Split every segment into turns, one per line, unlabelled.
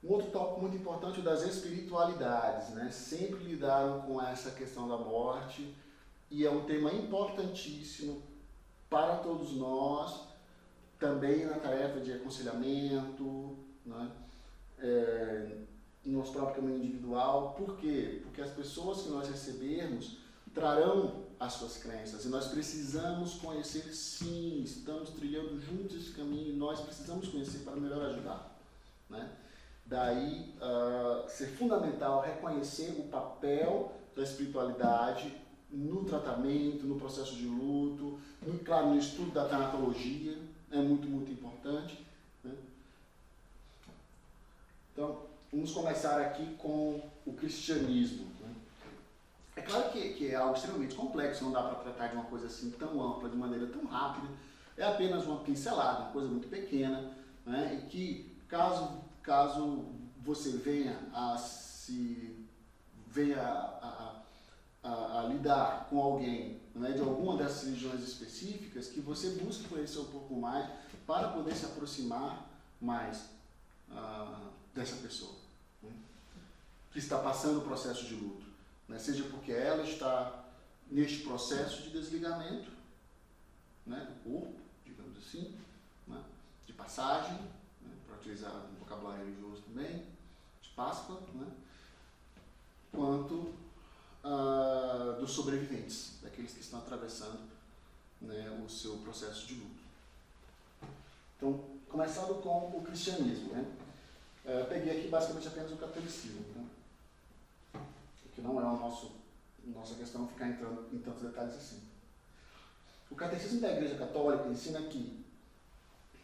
Um outro tópico muito importante é o das espiritualidades, né? Sempre lidaram com essa questão da morte e é um tema importantíssimo para todos nós, também na tarefa de aconselhamento, né? No nosso próprio caminho individual. Por quê? Porque as pessoas que nós recebermos trarão as suas crenças e nós precisamos conhecer, sim, estamos trilhando juntos esse caminho e nós precisamos conhecer para melhor ajudar, né? Daí ser fundamental reconhecer o papel da espiritualidade no tratamento, no processo de luto, claro, no estudo da tanatologia, é muito, muito importante, né? Então, vamos começar aqui com o cristianismo, né? É claro que é algo extremamente complexo, não dá para tratar de uma coisa assim tão ampla, de maneira tão rápida, é apenas uma pincelada, uma coisa muito pequena, né? E que caso você venha a lidar com alguém, né, de alguma dessas religiões específicas, que você busque conhecer um pouco mais para poder se aproximar mais dessa pessoa, né, que está passando o processo de luto, né, seja porque ela está neste processo de desligamento, né, do corpo, digamos assim, né, de passagem, né, para utilizar um vocabulário religioso também, de Páscoa, né, quanto dos sobreviventes, daqueles que estão atravessando, né, o seu processo de luto. Então, começando com o cristianismo, né? Peguei aqui basicamente apenas o catolicismo, né? Porque não é nossa questão ficar entrando em tantos detalhes assim. O catecismo da Igreja Católica ensina que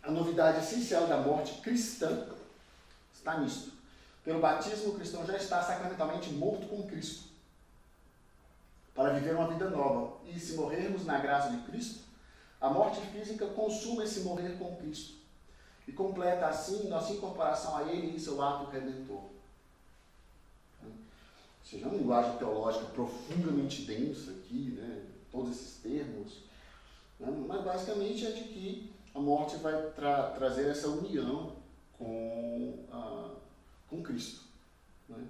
a novidade essencial da morte cristã está nisto. Pelo batismo, o cristão já está sacramentalmente morto com Cristo, para viver uma vida nova. E se morrermos na graça de Cristo, a morte física consuma esse morrer com Cristo e completa assim nossa incorporação a Ele em seu ato redentor. Ou seja, é uma linguagem teológica profundamente densa aqui, né? Todos esses termos, né? Mas basicamente é de que a morte vai trazer essa união com Cristo, né?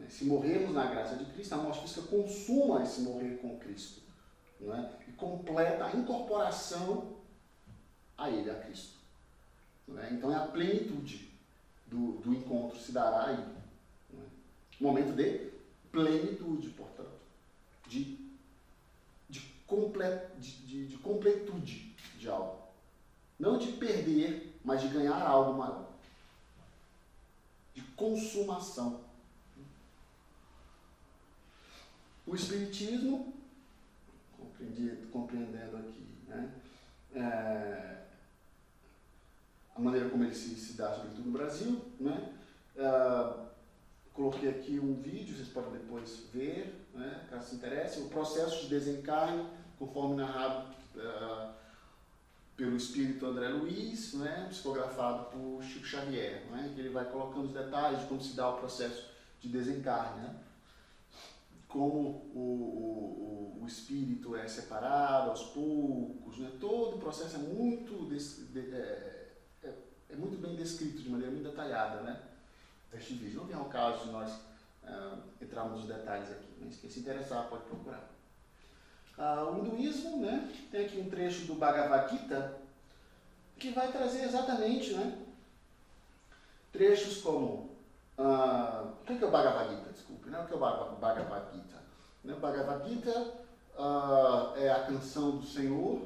Se morrermos na graça de Cristo, a morte física consuma esse morrer com Cristo, né? E completa a incorporação a Ele, a Cristo, né? Então é a plenitude do encontro se dará aí, né? Momento de plenitude, portanto, de completude de algo. Não de perder, mas de ganhar algo maior. De consumação. O Espiritismo, compreendendo aqui, né, a maneira como ele se dá, sobretudo no Brasil, né, coloquei aqui um vídeo, vocês podem depois ver, né, caso se interesse, o processo de desencarne, conforme narrado pelo espírito André Luiz, né, psicografado por Chico Xavier, né, que ele vai colocando os detalhes de como se dá o processo de desencarne, né, como o espírito é separado aos poucos, né, todo o processo é muito bem descrito, de maneira muito detalhada, né, neste vídeo. Não vem ao caso de nós entrarmos nos detalhes aqui, mas quem se interessar pode procurar. O hinduísmo, né, tem aqui um trecho do Bhagavad Gita que vai trazer exatamente, né, trechos como o que é o Bhagavad Gita? Desculpe, né? O que é o Bhagavad Gita? O Bhagavad Gita é a canção do Senhor,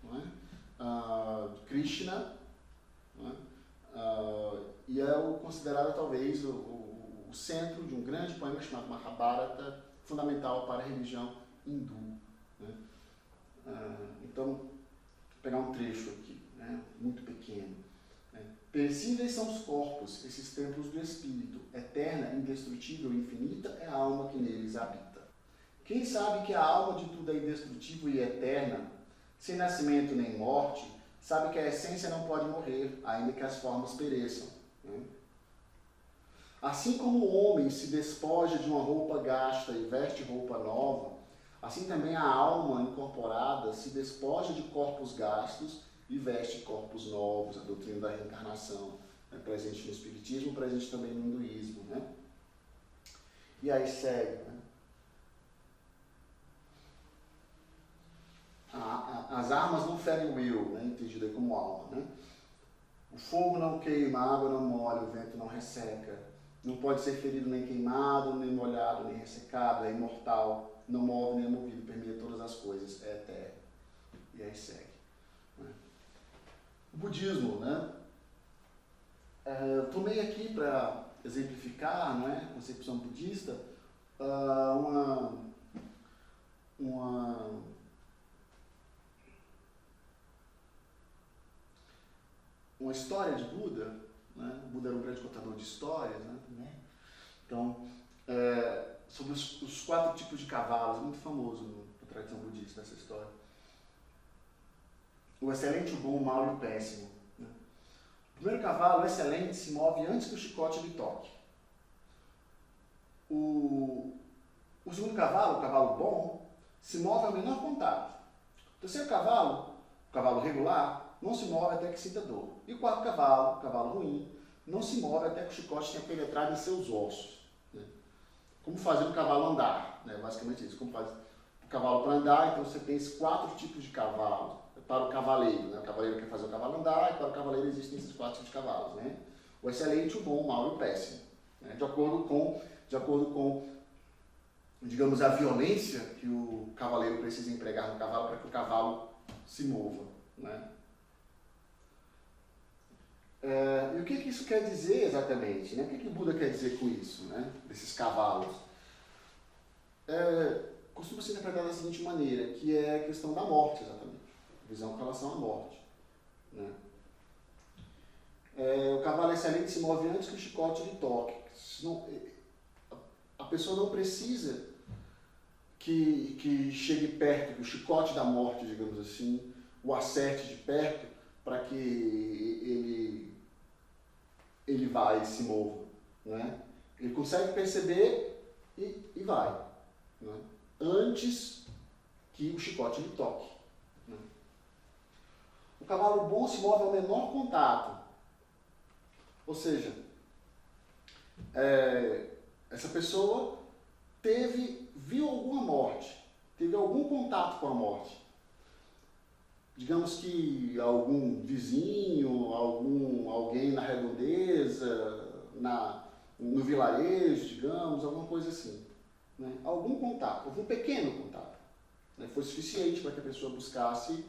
não é? De Krishna, não é? E é considerado talvez o centro de um grande poema chamado Mahabharata, fundamental para a religião hindu, né? Então, vou pegar um trecho aqui, né? Muito pequeno. Perecíveis são os corpos, esses templos do espírito, eterna, indestrutível e infinita é a alma que neles habita. Quem sabe que a alma de tudo é indestrutível e eterna, sem nascimento nem morte, sabe que a essência não pode morrer, ainda que as formas pereçam. Assim como o homem se despoja de uma roupa gasta e veste roupa nova, assim também a alma incorporada se despoja de corpos gastos e veste corpos novos, a doutrina da reencarnação, né, presente no espiritismo, presente também no hinduísmo, né? E aí segue, né? As armas não ferem o eu, né, entendido aí como alma, né? O fogo não queima, a água não molha, o vento não resseca, não pode ser ferido nem queimado, nem molhado, nem ressecado, é imortal, não move nem é movido, permeia todas as coisas, é eterno. E aí segue, né? O budismo, né? Eu tomei aqui para exemplificar, não é, a concepção budista, uma história de Buda, né? Buda era um grande contador de histórias, né? Então, sobre os 4 tipos de cavalos, muito famoso na tradição budista essa história. O excelente, o bom, o mau e o péssimo. Né? O primeiro cavalo, o excelente, se move antes que o chicote lhe toque. O segundo cavalo, o cavalo bom, se move ao menor contato. O terceiro cavalo, o cavalo regular, não se move até que sinta dor. E o quarto cavalo, o cavalo ruim, não se move até que o chicote tenha penetrado em seus ossos. Né? Como fazer o cavalo andar, né? Basicamente isso. Como fazer o cavalo para andar, então você tem esses 4 tipos de cavalo. Para o cavaleiro, né? O cavaleiro quer fazer o cavalo andar, e para o cavaleiro existem esses 4 tipos de cavalos. Né? O excelente, o bom, o mau e o péssimo. Né? De acordo com, digamos, a violência que o cavaleiro precisa empregar no cavalo para que o cavalo se mova. Né? E o que isso quer dizer exatamente? Né? O que Buda quer dizer com isso, né? Desses cavalos? Costuma ser interpretado da seguinte maneira, que é a questão da morte, exatamente. Visão com relação à morte. Né? O cavalo excelente se move antes que o chicote lhe toque. A pessoa não precisa que chegue perto, que o chicote da morte, digamos assim, o acerte de perto, para que ele vai e se mova. Né? Ele consegue perceber e vai. Né? Antes que o chicote lhe toque. Né? O cavalo bom se move ao menor contato. Ou seja, essa pessoa viu alguma morte, teve algum contato com a morte. Digamos que algum vizinho, alguém na redondeza, no vilarejo, digamos, alguma coisa assim. Né? Algum contato, algum pequeno contato. Né? Foi suficiente para que a pessoa buscasse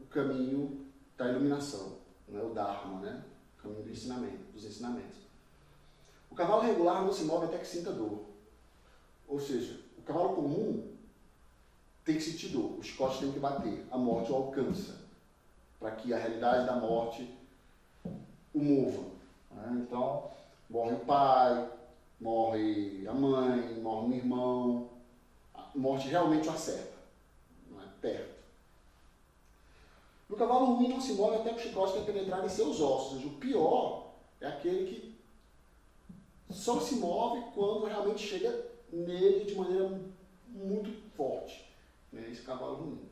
o caminho da iluminação, né? O Dharma, né? O caminho do ensinamento, dos ensinamentos. O cavalo regular não se move até que sinta dor. Ou seja, o cavalo comum tem que sentir dor, o chicote tem que bater, a morte o alcança, para que a realidade da morte o mova. Né? Então, morre o pai, morre a mãe, morre um irmão, a morte realmente o acerta, não é? Perto. O cavalo ruim não se move até que o chicote tenha penetrado em seus ossos, ou seja, o pior é aquele que só se move quando realmente chega nele de maneira muito forte. Esse cavalo ruim.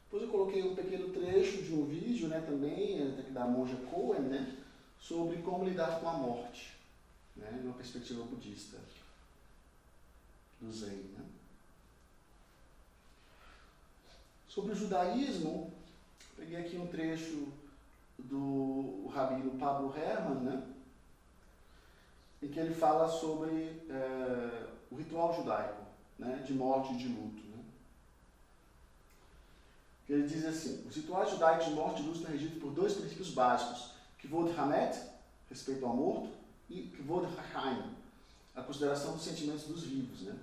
Depois eu coloquei um pequeno trecho de um vídeo, né, também, da monja Cohen, né, sobre como lidar com a morte, né, numa perspectiva budista, do Zen. Né. Sobre o judaísmo, peguei aqui um trecho do rabino Pablo Herman, né, em que ele fala sobre o ritual judaico, né, de morte e de luto. Né. Ele diz assim: os rituais judaicos de morte e luto estão regidos por 2 princípios básicos: Kivod Hamet, respeito ao morto, e Kivod HaChaim, a consideração dos sentimentos dos vivos. Né.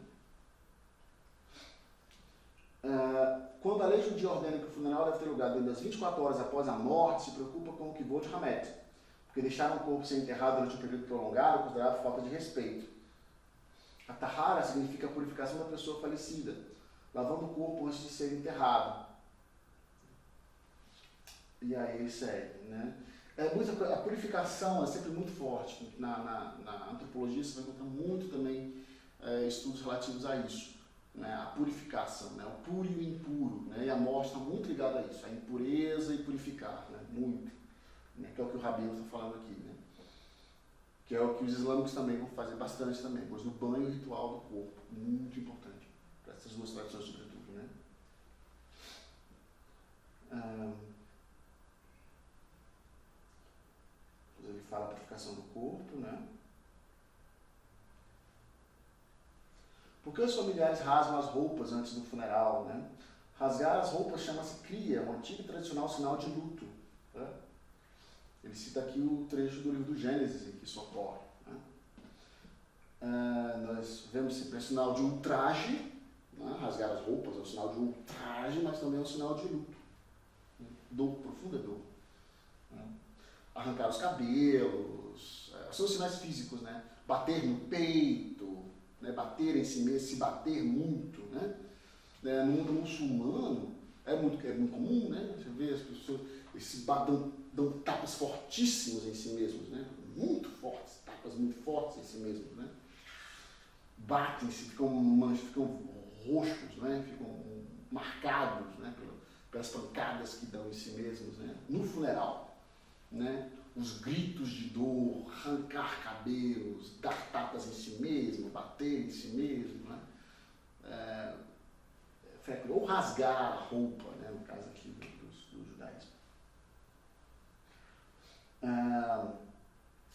Quando a lei judia ordena que o funeral deve ter lugar dentro das 24 horas após a morte, se preocupa com o Kivod Hamet, porque deixar um corpo ser enterrado durante um período prolongado é considerado falta de respeito. A tahara significa a purificação da pessoa falecida, lavando o corpo antes de ser enterrado. E aí segue, né? A purificação é sempre muito forte. Na antropologia você vai encontrar muito também estudos relativos a isso. né, a purificação, né, o puro e o impuro, né, e a morte está muito ligada a isso, a impureza e purificar, né, muito, né, que é o que o Rabino está falando aqui, né, que é o que os islâmicos também vão fazer bastante também, pois no banho ritual do corpo, muito importante, para essas duas tradições sobretudo, né. Ele fala a purificação do corpo, né. Por que os familiares rasgam as roupas antes do funeral, né? Rasgar as roupas chama-se cria, um antigo e tradicional sinal de luto. Né? Ele cita aqui o trecho do livro do Gênesis em que isso ocorre. Né? Nós vemos sempre o sinal de ultraje, né? Rasgar as roupas é um sinal de ultraje, mas também é um sinal de luto. Dor, profunda dor. Né? Arrancar os cabelos, são sinais físicos, né? Bater no peito, né, bater em si mesmo, se bater muito, né? No mundo muçulmano é muito comum, né? Você vê as pessoas dão tapas fortíssimos em si mesmos, né? Muito fortes, tapas muito fortes em si mesmos, né? Batem-se, ficam roxos, né? Ficam marcados, né? Pelas pancadas que dão em si mesmos, né? No funeral, né? Os gritos de dor, arrancar cabelos, dar tapas em si mesmo, bater em si mesmo, né? Ou rasgar a roupa, né? No caso aqui do judaísmo.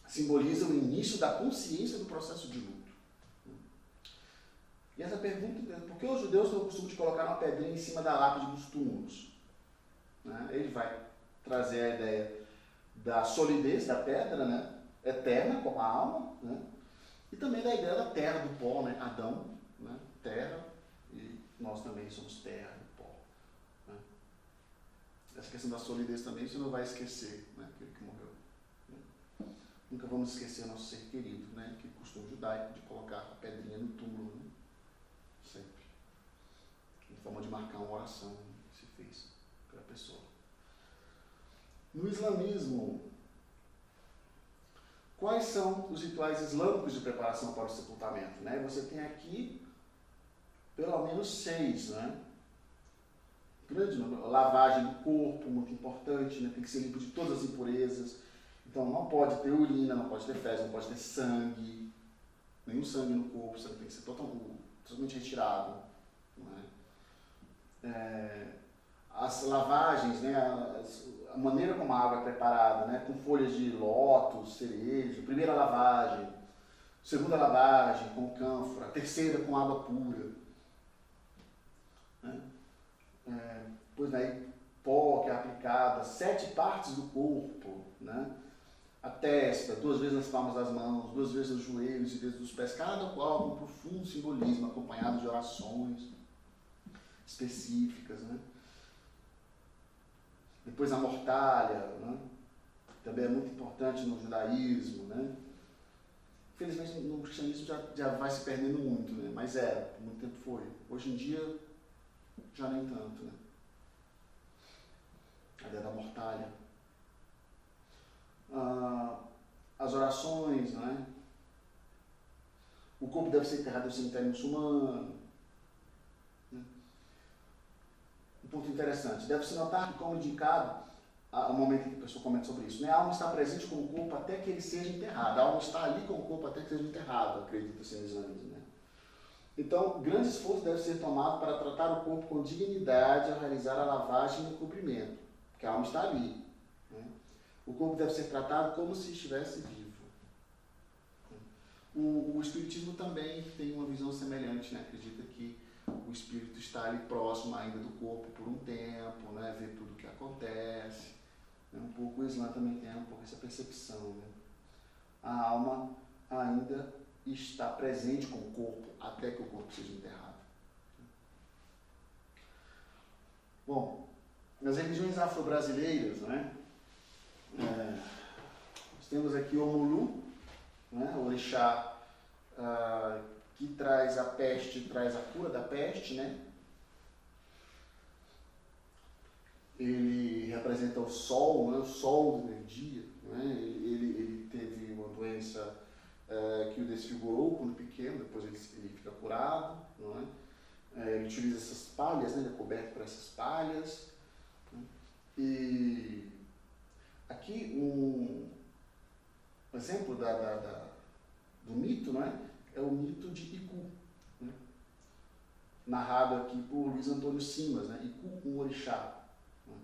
Simboliza o início da consciência do processo de luto. E essa pergunta é: por que os judeus têm o costume de colocar uma pedrinha em cima da lápide dos túmulos? Né? Ele vai trazer a ideia da solidez da pedra, né? Eterna, como a alma, né? E também da ideia da terra, do pó, né? Adão, né? Terra, e nós também somos terra e pó. Né? Essa questão da solidez também você não vai esquecer, né? Aquele que morreu. Né? Nunca vamos esquecer nosso ser querido, né? Que costume judaico de colocar a pedrinha no túmulo, né? Sempre. Em forma de marcar uma oração que se fez pela pessoa. No islamismo, quais são os rituais islâmicos de preparação para o sepultamento? Né? Você tem aqui pelo menos 6, né? Grande número. Lavagem do corpo, muito importante, né? Tem que ser limpo de todas as impurezas. Então não pode ter urina, não pode ter fezes, não pode ter sangue, nenhum sangue no corpo, o sangue tem que ser totalmente retirado. Né? As lavagens, né? A maneira como a água é preparada, né? Com folhas de lótus, cereja, primeira lavagem, segunda lavagem com cânfora, terceira com água pura. Né? Depois daí pó que é aplicada, 7 partes do corpo, né? A testa, 2 vezes nas palmas das mãos, 2 vezes nos joelhos e vezes nos pés, cada qual com um profundo simbolismo, acompanhado de orações específicas, né? Depois a mortalha, né? Também é muito importante no judaísmo, né? Infelizmente no cristianismo já vai se perdendo muito, né? Mas por muito tempo foi. Hoje em dia já nem tanto, né? A ideia da mortalha. As orações, né? O corpo deve ser enterrado no cemitério muçulmano. Né? Um ponto interessante. Deve-se notar que, como indicado, ao momento em que a pessoa comenta sobre isso, né? A alma está presente com o corpo até que ele seja enterrado. A alma está ali com o corpo até que seja enterrado, acredita-se no islamismo, né? Então, grande esforço deve ser tomado para tratar o corpo com dignidade ao realizar a lavagem e o cobrimento, porque a alma está ali. Né? O corpo deve ser tratado como se estivesse vivo. O espiritismo também tem uma visão semelhante, né? Acredita que o espírito está ali próximo ainda do corpo por um tempo, né? Vê tudo o que acontece. Né? Um pouco o Islã também tem um pouco essa percepção. Né? A alma ainda está presente com o corpo até que o corpo seja enterrado. Bom, nas religiões afro-brasileiras, né? Nós temos aqui o Omulu, né? O orixá que traz a peste, traz a cura da peste, né? Ele representa o sol, né? O sol do dia, né? Ele teve uma doença que o desfigurou quando pequeno, depois ele fica curado, não é? gente utiliza essas palhas, né? Ele é coberto por essas palhas. Né? E aqui um exemplo do mito, não é? É o mito de Iku, né? Narrado aqui por Luiz Antônio Simas, né? Iku, um orixá. Né?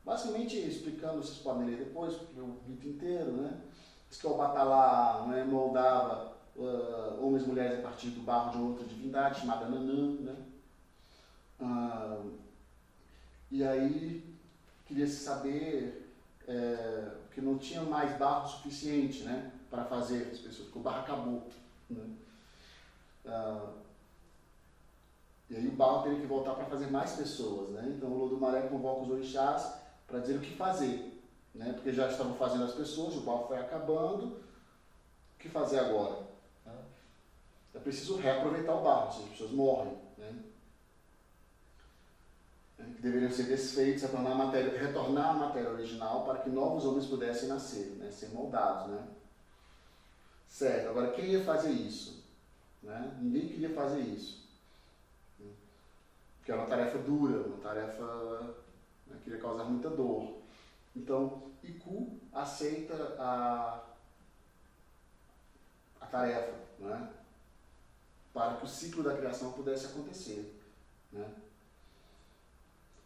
Basicamente, explicando, vocês podem ler depois, porque o mito inteiro, né? Diz que o Batalá, né, moldava homens e mulheres a partir do barro de uma outra divindade, chamada Nanã, né? E aí, queria-se saber que não tinha mais barro suficiente, né, para fazer as pessoas, porque o barro acabou. Né? E aí o barro teria que voltar para fazer mais pessoas. Né? Então o Lodumaré convoca os orixás para dizer o que fazer. Né? Porque já estavam fazendo as pessoas, o barro foi acabando, o que fazer agora? É preciso reaproveitar o barro, senão as pessoas morrem. Né? Que deveriam ser desfeitos, retornar à matéria original para que novos homens pudessem nascer, né? Ser moldados. Né? Certo, agora quem ia fazer isso? Né? Ninguém queria fazer isso. Porque era uma tarefa dura, uma tarefa que iria causar muita dor. Então, Iku aceita a tarefa, né? Para que o ciclo da criação pudesse acontecer. Né?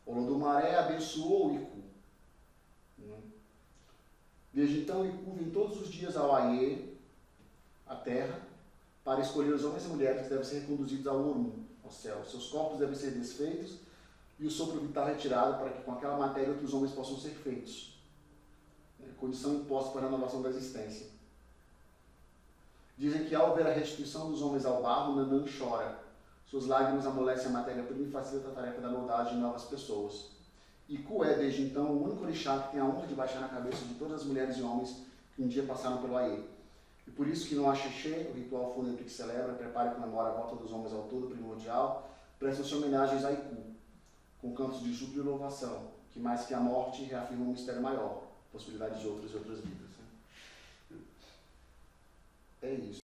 Olodumaré abençoou o Iku. Né? Desde então, Iku vem todos os dias ao Aie, a terra, para escolher os homens e mulheres que devem ser reconduzidos ao Orum, ao céu. Seus corpos devem ser desfeitos e o sopro vital retirado para que com aquela matéria outros homens possam ser feitos. Condição imposta para a renovação da existência. Dizem que ao ver a restituição dos homens ao barro, Nanã chora. Suas lágrimas amolecem a matéria-prima e facilitam a tarefa da moldagem de novas pessoas. Iku é, desde então, o único orixá que tem a honra de baixar na cabeça de todas as mulheres e homens que um dia passaram pelo Aie. E por isso que no Axexê, o ritual fúnebre que celebra, prepara e comemora a volta dos homens ao todo primordial, prestam-se homenagens a Iku, com cantos de júbilo e louvação, que mais que a morte reafirma um mistério maior, possibilidade de outras e outras vidas. Né? É isso.